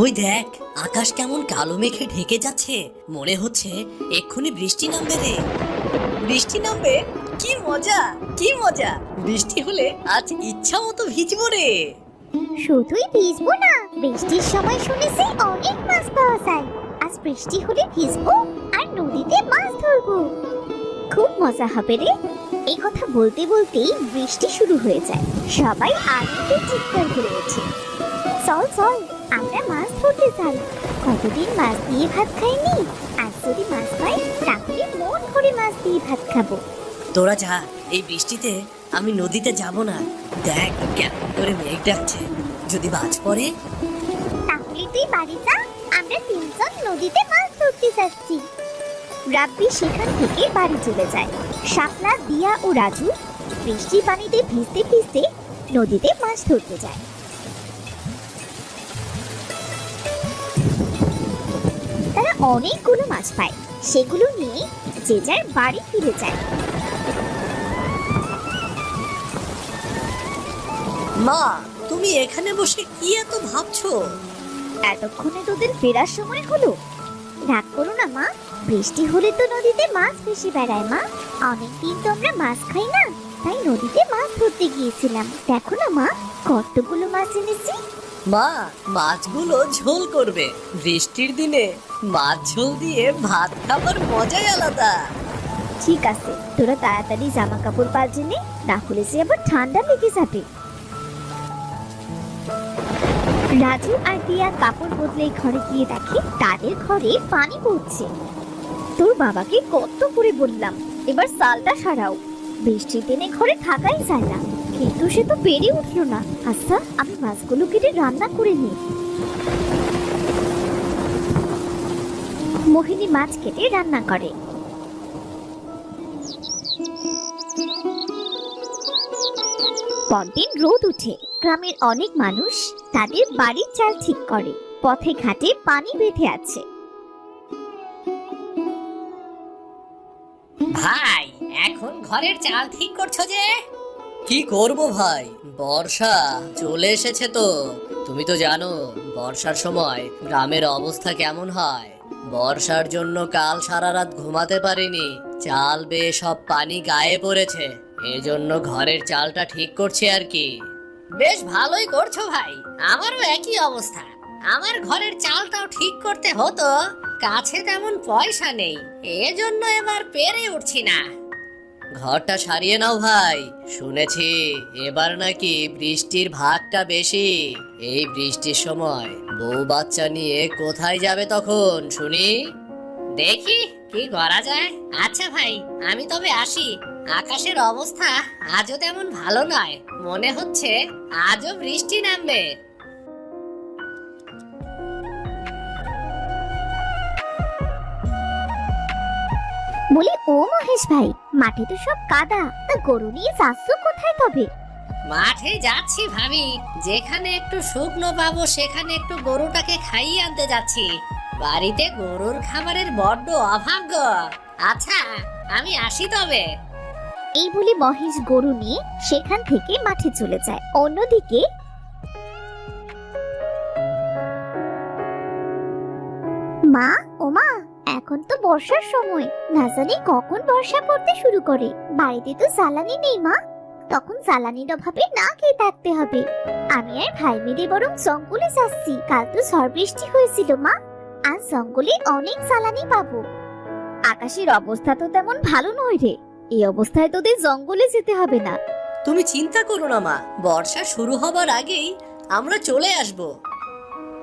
ওই দেখ, আকাশ কেমন কালো মেঘে ঢেকে যাচ্ছে, মনে হচ্ছে এক্ষুনি বৃষ্টি নামবে রে। বৃষ্টি নামবে? কি মজা, কি মজা! বৃষ্টি হলে আজ ইচ্ছা মতো ভিজবো রে। শুধুই ভিজবো না, বৃষ্টির সময় শুনেছি অনেক মাছ পাওয়া যায়। আজ বৃষ্টি হলে ভিজবো আর নদীতে মাছ ধরবো। খুব মজা হবে রে। এই কথা বলতে বলতেই বৃষ্টি শুরু হয়ে যায়। সবাই আনন্দে চিৎকার করে ওঠে। চল চল, আমরা মাছ ধরতে যাই। কতদিন মাছ দিয়ে ভাত খাইনি, আজ যদি মাছ পাই তাহলে মন ভরে মাছ দিয়ে ভাত খাবো। তোরা যা, এই বৃষ্টিতে আমি নদীতে যাব না। দেখ কেমন করে মেঘ ডাকছে, যদি বাজ পড়ে। তাহলে তুই বাড়ি যা, আমরা তিনজন নদীতে মাছ ধরতে যাচ্ছি। রাব্বি সেখান থেকে বাড়ি চলে যায়। শাপলা, দিয়া ও রাজু বৃষ্টির পানিতে ভিজতে ভিজতে নদীতে মাছ ধরতে যায়। তারা অনেকগুলো মাছ পায়, সেগুলো নিয়ে যে যার বাড়ি ফিরে যায়। মা, তুমি এখানে বসে কি এত ভাবছো? এতক্ষণে তোদের ফেরার সময় হলো। রাগ করো না মা, বৃষ্টি হলে তো নদীতে মাছ ভেসে বেড়ায় মা। অনেকদিন তো আমরা মাছ খাই না, তাই নদীতে মাছ ধরতে গিয়েছিলাম। দেখো না মা, কতগুলো মাছ এনেছি। মা, মাছগুলো ঝোল করবে। বৃষ্টির দিনে মাছ ঝোল দিয়ে ভাত খাবার মজাই আলাদা। ঠিক আছে, তোরা তাড়াতাড়ি জামা কাপড় পাল্টে নে, না হলে যে আবার ঠান্ডা লেগে যাবে। রাজু আর দিয়া কাপড় বদলে ঘরে গিয়ে দেখে তাদের ঘরে পানি পড়ছে। তোর বাবাকে কত করে বললাম এবার সালটা সারাও, বৃষ্টির দিনে ঘরে থাকাই যায় না, কিন্তু সে তো পেরে উঠলো না। আচ্ছা, আমি মাছগুলো কেটে রান্না করে নিই। মোহিনী মাছ কেটে রান্না করে। পরদিন রোদ উঠে, গ্রামের অনেক মানুষ তাদের বাড়ির চাল ঠিক করে। পথে ঘাটে পানি বেঁধে আছে। ভাই, এখন ঘরের চাল ঠিক করছো যে? কি করব ভাই, বর্ষা চলে এসেছে তো। তুমি তো জানো বর্ষার সময় গ্রামের অবস্থা কেমন হয়। বর্ষার জন্য কাল সারা রাত ঘুমাতে পারিনি, চাল বেয়ে সব পানি গায়ে পড়েছে। এজন্য ঘরের চালটা ঠিক করছি আর কি। বেশ ভালোই করছো ভাই, আমারও একই অবস্থা। আমার ঘরের চালটাও ঠিক করতে হতো, কাছে তেমন পয়সা নেই, এজন্য এবার পেরে উঠছি না। ঘরটা সারিয়ে নাও ভাই, শুনেছি এবার নাকি বৃষ্টির ভাগটা বেশি। এই বৃষ্টির সময় বউ বাচ্চা নিয়ে কোথায় যাবে তখন শুনি? দেখি কি করা যায়। আচ্ছা ভাই, আমি তবে আসি। আকাশের অবস্থা আজও তেমন ভালো নয়, মনে হচ্ছে আজও বৃষ্টি নামবে। বলি, ও মহেশ ভাই, মাঠে তো সব কাদা, তা গরু নিয়ে যাচ্ছ কোথায় তবে? মাঠে যাচ্ছি ভাবি, যেখানে একটু শুকনো পাবো সেখানে একটু গরুটাকে খাইয়ে আনতে যাচ্ছি। বাড়িতে গরুর খাবারের বড্ড অভাব গো। আচ্ছা, আমি আসি তবে। এই বলে মহেশ গরু নিয়ে সেখান থেকে মাঠে চলে যায়। অন্যদিকে মা, ও মা, এখন তো বর্ষার সময়, না জানি কখন বর্ষা পড়তে শুরু করে। বাড়িতে তো জ্বালানি নেই মা, তখন জ্বালানির অভাবে না খেয়ে থাকতে হবে। আমি আর ভাই মিলে বরং জঙ্গলে যাচ্ছি। কাল তো ঝড় বৃষ্টি হয়েছিল মা, আজ জঙ্গলে অনেক জ্বালানি পাবো। আকাশের অবস্থা তো তেমন ভালো নয় রে, এই অবস্থায় তোদের জঙ্গলে যেতে হবে না। তুমি চিন্তা করো না মা, বর্ষা শুরু হবার আগেই আমরা চলে আসব।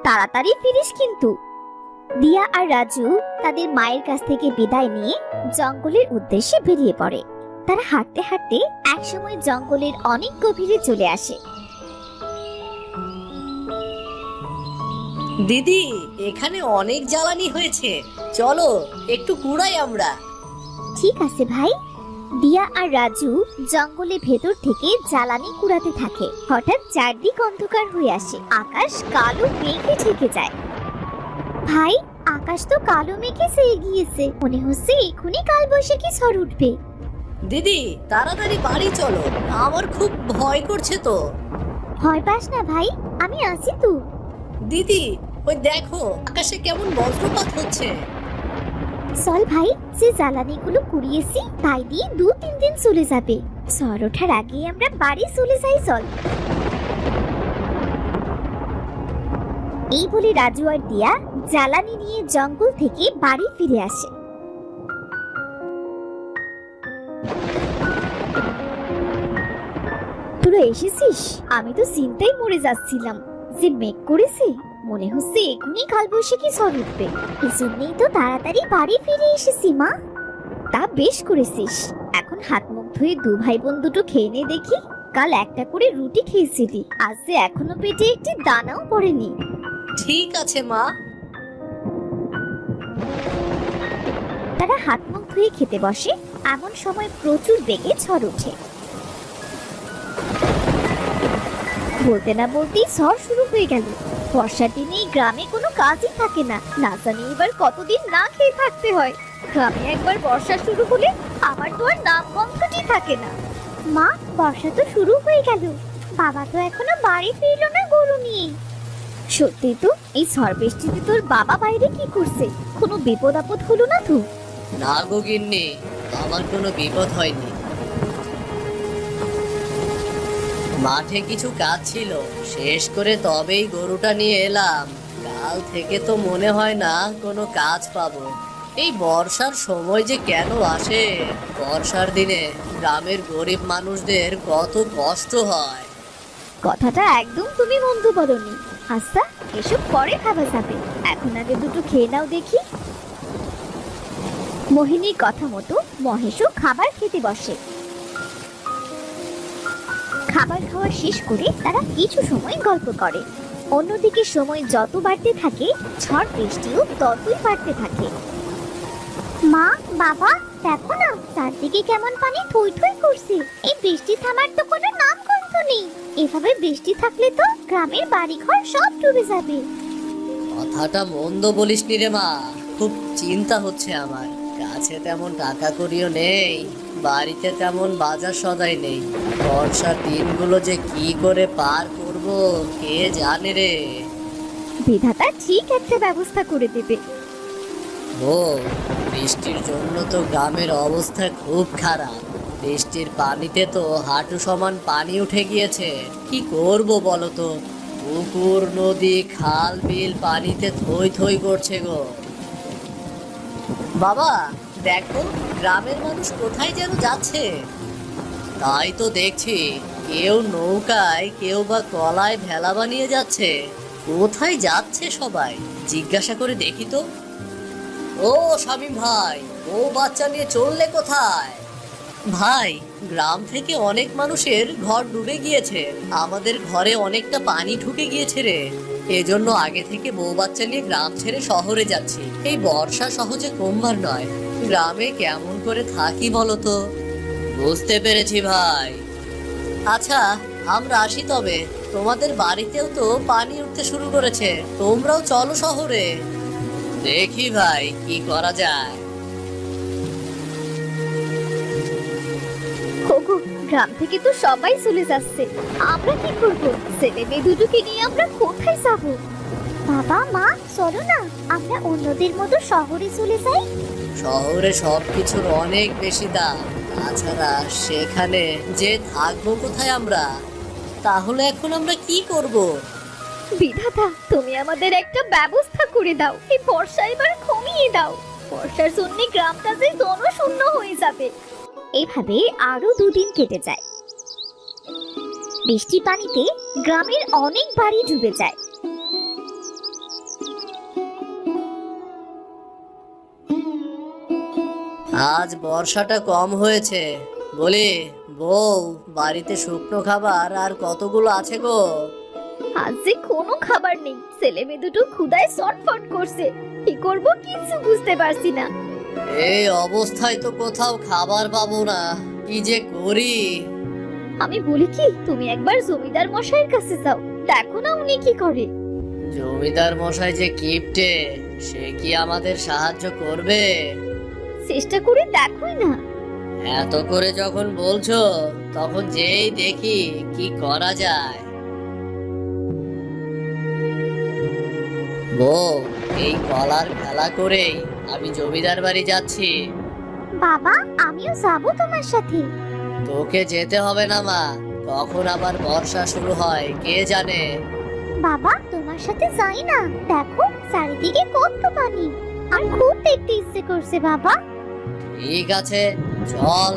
তাড়াতাড়ি ফিরিস কিন্তু। দিয়া আর রাজু তাদের মায়ের কাছ থেকে বিদায় নিয়ে জঙ্গলের উদ্দেশ্যে বেরিয়ে পড়ে। তারা হাঁটতে হাঁটতে একসময় জঙ্গলের অনেক গভীরে চলে আসে। দিদি, এখানে অনেক জ্বালানি হয়েছে, চলো একটু কুড়াই আমরা। ঠিক আছে ভাই। দিয়া আর রাজু জঙ্গলের ভেতর থেকে জ্বালানি কুড়াতে থাকে। হঠাৎ চারদিক অন্ধকার হয়ে আসে, আকাশ কালো মেঘে ঢেকে যায়। ভাই, আকাশ তো কালো মেঘে ছেয়ে গিয়েছে, মনে হচ্ছে এখনই কালবৈশাখী ঝড় উঠবে। দিদি, তাড়াতাড়ি বাড়ি চলো, আমার খুব ভয় করছে তো। ভয় পাস না ভাই, আমি আছি তো। দিদি, ওই দেখো আকাশে কেমন বজ্রপাত হচ্ছে। চল ভাই, যে জ্বালানিগুলো কুড়িয়েছি তাই দিয়ে 2-3 দিন চলে যাবে। ঝড় ওঠার আগে আমরা বাড়ি চলে যাই, চল। এই বলে রাজু আর দিয়া জ্বালানি নিয়ে জঙ্গল থেকে বাড়ি ফিরে আসে। তোরা এসেছিস? আমি তো চিন্তায় মরে যাচ্ছিলাম যে মেঘ করেছে, মনে হচ্ছে এখনই কালবৈশাখী ঝড় উঠবে। এজন্যই তো তাড়াতাড়ি বাড়ি ফিরে এসেছি মা। তা বেশ করেছিস। এখন হাত মুখ ধুয়ে 2 ভাই বোন দুটো খেয়ে নে দেখি। কাল একটা করে রুটি খেয়েছিলি, আজ যে এখনো পেটে একটি দানাও পড়েনি। ঠিক আছে মা। তারা হাত মুখ ধুয়ে খেতে বসে। এমন সময় প্রচুর বেগে ঝড় ওঠে। বলতে না বলতেই ঝড় শুরু হয়ে গেল। বর্ষার দিনে এই গ্রামে কোনো কাজই থাকে না, না জানি এবার কতদিন না খেয়ে থাকতে হয়। গ্রামে একবার বর্ষা শুরু হলে আমার তো আর নাম গন্ধটি থাকে না। মা, বর্ষা তো শুরু হয়ে গেল, বাবা তো এখনো বাড়ি ফিরলো না গরু নিয়ে। সত্যি তো, এই ঝড় বৃষ্টিতে তোর বাবা বাইরে কি করছে? কোনো বিপদ আপদ হলো না তো? না গো গিন্নি, আমার কোনো বিপদ হয়নি। মাঠে কিছু কাজ ছিল, শেষ করে তবেই গরুটা নিয়ে এলাম। কাল থেকে তো মনে হয় না কোনো কাজ পাবো। এই বর্ষার সময় যে কেন আসে? বর্ষার দিনে গ্রামের গরিব মানুষদের কত কষ্ট হয়। কথাটা একদম তুমি মন্দ বলনি। আচ্ছা, এসব পরে খাওয়া যাবে, এখন আগে দুটো খেয়ে নাও দেখি। মোহিনীর কথা মতো মহেশও খাবার খেতে বসে। খাবার খাওয়া শেষ করে তারা কিছু সময় গল্প করে। অন্যদিকে সময় যত বাড়তে থাকে, ঝড় বৃষ্টিও ততই বাড়তে থাকে। মা, বাবা, দেখো না চারদিকে কেমন পানি থই থই করছে। এই বৃষ্টি থামার তো কোনো নাম গন্ধ নেই। এভাবে বৃষ্টি থাকলে তো গ্রামের বাড়িঘর সব ডুবে যাবে। কথাটা মন্দ বলিসনি রে মা, খুব চিন্তা হচ্ছে আমার। কাছে তেমন টাকা কড়িও নেই, বাড়িতে তেমন বাজার সদাই নেই। বর্ষার দিনগুলো যে কি করে পার করব কে জানে রে। বিধাতা ঠিক একটা ব্যবস্থা করে দেবে। ও, বৃষ্টির জন্য তো গ্রামের অবস্থা খুব খারাপ। বৃষ্টির পানিতে তো হাঁটু সমান পানি উঠে গিয়েছে। কি করব বলো তো? পুকুর, নদী, খাল, বিল পানিতে থই থই করছে গো। বাবা, দেখো গ্রামের মানুষ কোথায় যেন যাচ্ছে। তাই তো দেখছি, কেউ নৌকায়, কেউ বা কলায় ভেলা বানিয়ে যাচ্ছে। কোথায় যাচ্ছে সবাই জিজ্ঞাসা করে দেখি তো। ও শামীম ভাই, ও বাচ্চা নিয়ে চললে কোথায়? ভাই, গ্রাম থেকে অনেক মানুষের ঘর ডুবে গিয়েছে, আমাদের ঘরে অনেকটা পানি ঢুকে গিয়েছে রে। এজন্য আগে থেকে বউ বাচ্চা নিয়ে গ্রাম ছেড়ে শহরে যাচ্ছি। এই বর্ষা সহজে কমবার নয়, গ্রামে কেমন করে থাকি বলো তো। বুঝতে পেরেছি ভাই। আচ্ছা, আমরা আসি তবে। তোমাদের বাড়িতেও তো পানি উঠতে শুরু করেছে, তোমরাও চলো শহরে। দেখি ভাই কি করা যায়। ওগো, গ্রাম থেকে তো সবাই চলে যাচ্ছে, আমরা কি করব? ছেলে মেয়ে দুটোকে নিয়ে আমরা কোথায় যাব? বাবা, মা, চলো না আমরা অন্যদের মতো শহরে চলে যাই। শহরে সবকিছুর অনেক বেশি দাম, তাছাড়া সেখানে যে থাকবো কোথায় আমরা? তাহলে এখন আমরা কি করব? বিধাতা, তুমি আমাদের একটা ব্যবস্থা করে দাও। এই বর্ষা এবার কমিয়ে দাও। বর্ষার জন্য গ্রামটা যে জনশূন্য হয়ে যাবে। এভাবে আরো 2 দিন কেটে যায়। বৃষ্টি পানিতে গ্রামের অনেক বাড়ি ডুবে যায়। আজ বর্ষাটা কম হয়েছে বলে বউ, বাড়িতে শুকনো খাবার আর কতগুলো আছে গো? আজ যে কোনো খাবার নেই, ছেলে মেয়ে দুটো ক্ষুধায় ছটফট করছে। কি করব কিছু বুঝতে পারছি না। এই অবস্থায় তো কোথাও খাবার পাবো না, কি যে করি। আমি বলি কি, তুমি একবার জমিদার মশাইয়ের কাছে যাও, দেখো না উনি কি করে। জমিদার মশাই যে কিপটে, সে কি আমাদের সাহায্য করবে? চেষ্টা করে দেখোই না। এত করে যখন বলছো, তখন যেই দেখি কি করা যায়। বউ, এই কলার খেলা করেই আমি জমিদার বাড়ি যাচ্ছি। বাবা আমিও যাবো তোমার সাথে। তোকে যেতে হবে না মা, কখন আবার বর্ষা শুরু হয় কে জানে। বাবা তোমার সাথে যাই না, দেখো চারিদিকে কত পানি, আর খুব দেখতে ইচ্ছে করছে বাবা। ঠিক আছে, চল।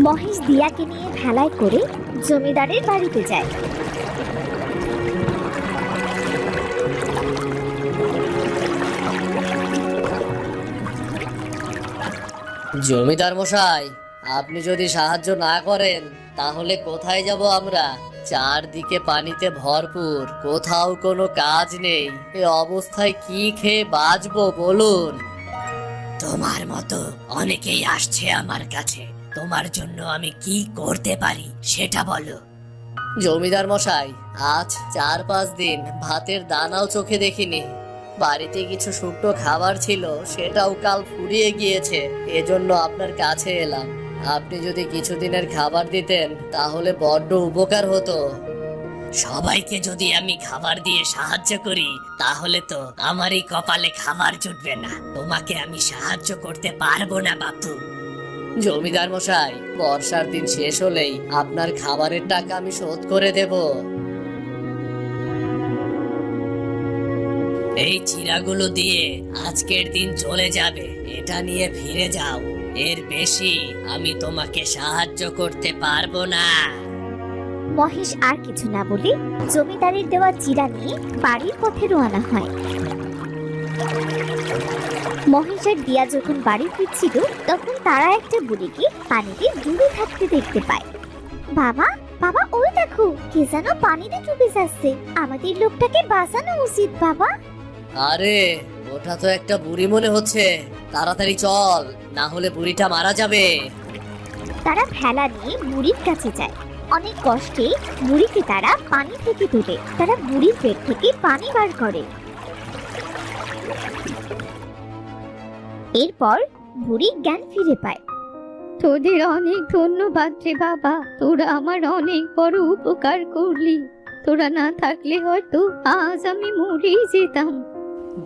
মহেশ দিয়াকে নিয়ে ভেলায় করে জমিদারের বাড়িতে যায়। জমিদার মশাই, আপনি যদি সাহায্য না করেন তাহলে কোথায় যাব আমরা? চারদিকে পানিতে ভরপুর, কোথাও কোনো কাজ নেই। এ অবস্থায় কি খেয়ে বাঁচবো বলুন? তোমার মতো অনেকেই আসছে আমার কাছে, তোমার জন্য আমি কি করতে পারি সেটা বলো। জমিদার মশাই, আজ 4-5 দিন ভাতের দানাও চোখে দেখিনি। বাড়িতে কিছু শুকনো খাবার ছিল, সেটাও কাল ফুরিয়ে গিয়েছে। এজন্য আপনার কাছে এলাম। আপনি যদি কিছুদিনের খাবার দিতেন তাহলে বড্ড উপকার হতো। সবাইকে যদি আমি খাবার দিয়ে সাহায্য করি তাহলে তো আমারই কপালে খাবার জুটবে না। তোমাকে আমি সাহায্য করতে পারবো না বাপু। জমিদার মশাই, বর্ষার দিন শেষ হলেই আপনার খাবারের টাকা আমি শোধ করে দেব। এই চিরাগুলো দিয়ে আজকের দিন চলে যাবে, এটা নিয়ে ফিরে যাও। এর বেশি আমি তোমাকে সাহায্য করতে পারবো না। মহেশ আর কিছু না বলে জমিদারের দেওয়া চিরা নিয়ে বাড়ির পথে রওনা হয়। মহেশ আর দিয়া যখন বাড়ি ফিরছিল তখন তারা একটা বুড়িকে পানিতে ডুবে থাকতে দেখতে পায়। বাবা বাবা ওই দেখো, কে যেন পানিতে ডুবে যাচ্ছে, আমাদের লোকটাকে বাঁচানো উচিত বাবা। আরে, ওটা তো একটা বুড়ি মনে হচ্ছে। তাড়াতাড়ি চল, না হলে বুড়িটা মারা যাবে। তারা ভেলা নিয়ে বুড়ির কাছে যায়। অনেক কষ্টে বুড়িকে তারা পানি থেকে তোলে। তারা বুড়ির পেট থেকে পানি বার করে। এরপর বুড়ি জ্ঞান ফিরে পায়। তোদের অনেক ধন্যবাদ রে বাবা, তোরা আমার অনেক বড় উপকার করলি। তোরা না থাকলে হয়তো আজ আমি মরেই যেতাম।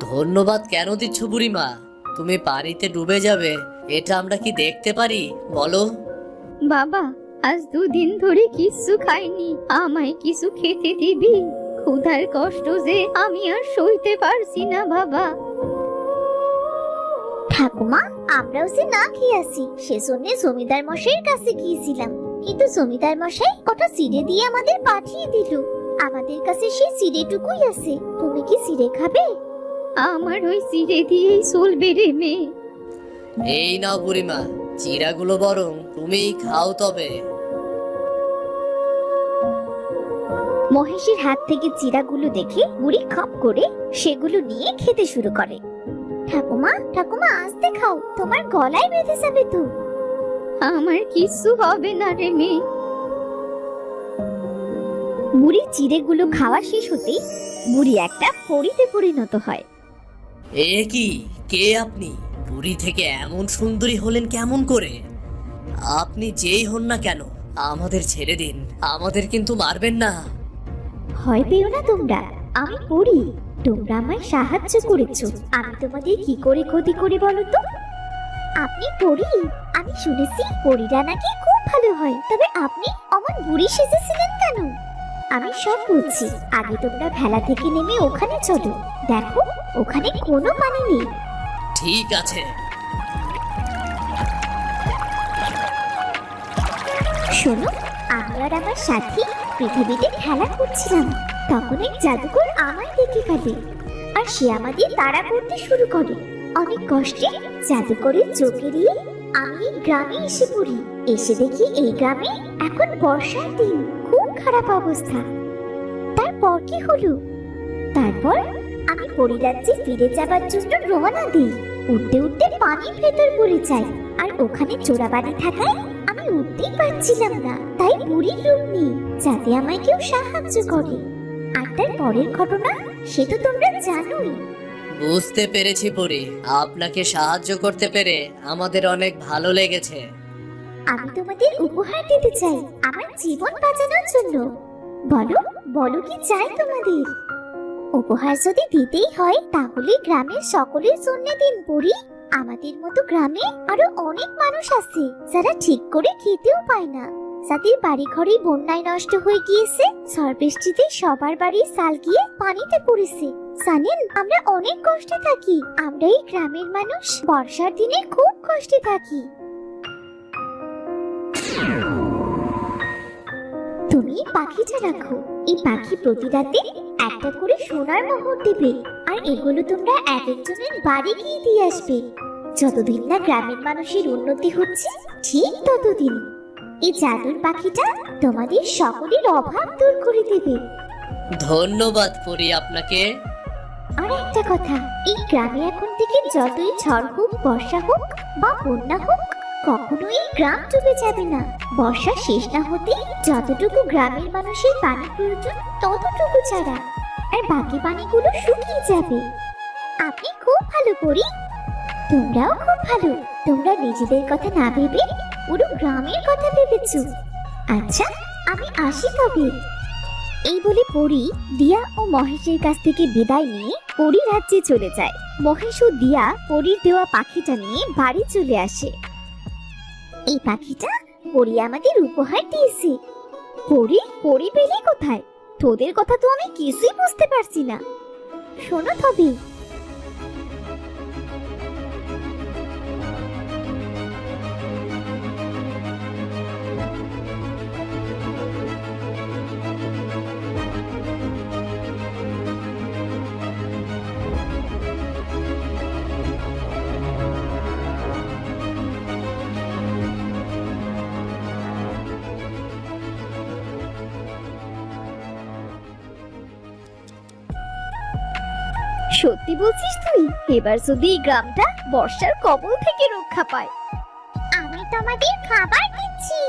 ধন্যবাদ কেন দিচ্ছ বুড়িমা? তুমি পানিতে ডুবে যাবে এটা আমরা কি দেখতে পারি বলো? বাবা, আজ 2 দিন ধরে কিছু খাইনি, আমায় কিছু খেতে দিবি? ক্ষুধার কষ্ট যে আমি আর সইতে পারছি না বাবা। ঠাকুমা, আমরাও যে না খেয়ে আছি, সেজন্য জমিদার মশাইয়ের কাছে গিয়েছিলাম, কিন্তু জমিদার মশাই ওটা চিড়ে দিয়ে আমাদের পাঠিয়ে দিল। আমাদের কাছে সেই চিড়েটুকুই আছে, তুমি কি চিড়ে খাবে? আমার ওই চিড়ে দিয়েই চলবে রে মেয়ে। এই নাও বুড়িমা, চিরাগুলো বরং তুমিই খাও তবে। মহেশের হাত থেকে চিড়াগুলো দেখে বুড়ি খপ করে সেগুলো নিয়ে খেতে শুরু করে। ঠাকুমা ঠাকুমা আস্তে খাও, তোমার গলায় বেঁধে যাবে তো। আমার কিছু হবে না রে মেয়ে। বুড়ির চিড়েগুলো খাওয়া শেষ হতেই বুড়ি একটা পরীতে পরিণত হয়। এ কি, কে আপনি? বুড়ি থেকে এমন সুন্দরী হলেন কেমন করে? আপনি যেই হন না কেন আমাদের ছেড়ে দিন, আমাদের কিন্তু মারবেন না। ভয় পেও না তোমরা, আমি পড়ি। তোমরা আমায় সাহায্য করেছো, আমি তোমাদের কি করে ক্ষতি করি বলো তো? আপনি পড়ি? আমি শুনেছি পরীরা নাকি খুব ভালো হয়, তবে আপনি অমন বুড়ি সেজেছিলেন কেন? আমি সব বলছি, আগে তোমরা ভেলা থেকে নেমে ওখানে চলো, দেখো ওখানে কোনো পানি নেই। ঠিক আছে। শোনো, আমি আর আমার সাথী পৃথিবীতে খেলা করছিলাম, তখন এক জাদুকর আমায় দেখে ফেলে আর সে আমাদের তাড়া করতে শুরু করে। অনেক কষ্টে জাদুকরের চোখে দিয়ে আমি এই গ্রামে এসে পড়ি। এসে দেখি এই গ্রামে এখন বর্ষার দিন, খুব খারাপ অবস্থা। তারপর কি হলো? তারপর আমি পরিরাজ্যে ফিরে যাবার জন্য রওনা দিই। উঠতে উঠতে পানির ভেতর পড়ে যাই, আর ওখানে চোরাবাড়ি থাকায় আমি উঠতেই পারছিলাম না। তাই বুড়ির রূপ নিই, যাতে আমায় কেউ সাহায্য করে। আর তার পরের ঘটনা সে তো তোমরা জানোই। বুঝতে পেরেছি পরি, আপনাকে সাহায্য করতে পেরে আমাদের অনেক ভালো লেগেছে। আমি তোমাদের উপহার দিতে চাই আমার জীবন বাঁচানোর জন্য। বলো বলো কি চাই তোমাদের? উপহার যদি দিতেই হয় তাহলে গ্রামের সকলের জন্য দিন পরি। আমাদের মতো গ্রামে আরো অনেক মানুষ আছে যারা ঠিক করে খেতেও পায় না, যাদের বাড়ি ঘরে বন্যায় নষ্ট হয়ে গিয়েছে, ঝড় বৃষ্টিতে সবার বাড়ি চাল গিয়ে পানিতে পড়েছে। জানেন, আমরা অনেক কষ্টে থাকি। আমরা এই গ্রামের মানুষ বর্ষার দিনে খুব কষ্টে থাকি। তুমি এই পাখিটা রাখো। এই পাখি প্রতি রাতে একটা করে সোনার মোহর দেবে, আর এগুলো তোমরা এক একজনের বাড়ি গিয়ে দিয়ে আসবে। যতদিন না গ্রামের মানুষের উন্নতি হচ্ছে ঠিক ততদিন এই জাদুর পাখিটা তোমাদের সকলের অভাব দূর করে দেবে। ধন্যবাদ পরি আপনাকে। আর একটা কথা, এই গ্রামে এখন থেকে যতই ঝড় হোক, বর্ষা হোক বা বন্যা হোক, কখনোই এই গ্রাম ডুবে যাবে না। বর্ষা শেষ না হতে যতটুকু গ্রামের মানুষের পানি প্রয়োজন ততটুকু ছাড়া, আর বাকি পানিগুলো শুকিয়ে যাবে। আপনি খুব ভালো পরি, তোমরাও খুব ভালো। তোমরা নিজেদের কথা না ভেবে পুরো গ্রামের কথা ভেবেছো। আচ্ছা, আমি আসি তবে। এই বলে পরি দিয়া ও মহেশের কাছ থেকে বিদায় নিয়ে পরি রাজ্যে চলে যায়। মহেশ ও দিয়া পরির দেওয়া পাখিটা নিয়ে বাড়ি চলে আসে। এই পাখিটা পরি আমাদের উপহার দিয়েছে। পরি পেলি কোথায়? তোদের কথা তো আমি কিছুই বুঝতে পারছি না। শোনো তবে। সত্যি বলছিস তুই? এবার যদি এই গ্রামটা বর্ষার কবল থেকে রক্ষা পায়। আমি তোমাদের খাবার দিচ্ছি।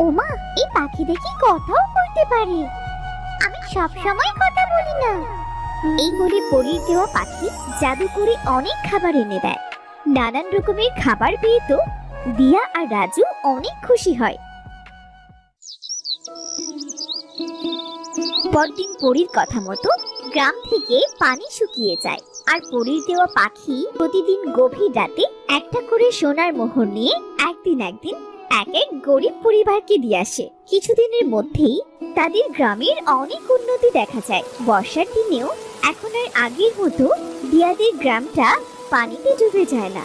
ওমা, এই পাখি দেখি কথাও বলতে পারে। আমি সব সময় কথা বলি না। এই বলে পরীর দেওয়া পাখি জাদু করে অনেক খাবার এনে দেয়। নানান রকমের খাবার পেয়ে তো দিয়া আর রাজু অনেক খুশি হয়। পরদিন পরীর কথা মতো গ্রাম থেকে পানি শুকিয়ে যায়, আর পরীর দেওয়া পাখি প্রতিদিন গভীর রাতে একটা করে সোনার মোহর নিয়ে একদিন এক এক গরিব পরিবারকে দিয়ে আসে। কিছুদিনের মধ্যেই তাদের গ্রামের অনেক উন্নতি দেখা যায়। বর্ষার দিনেও এখন আর আগের মতো দিয়াদের গ্রামটা পানিতে ডুবে যায় না।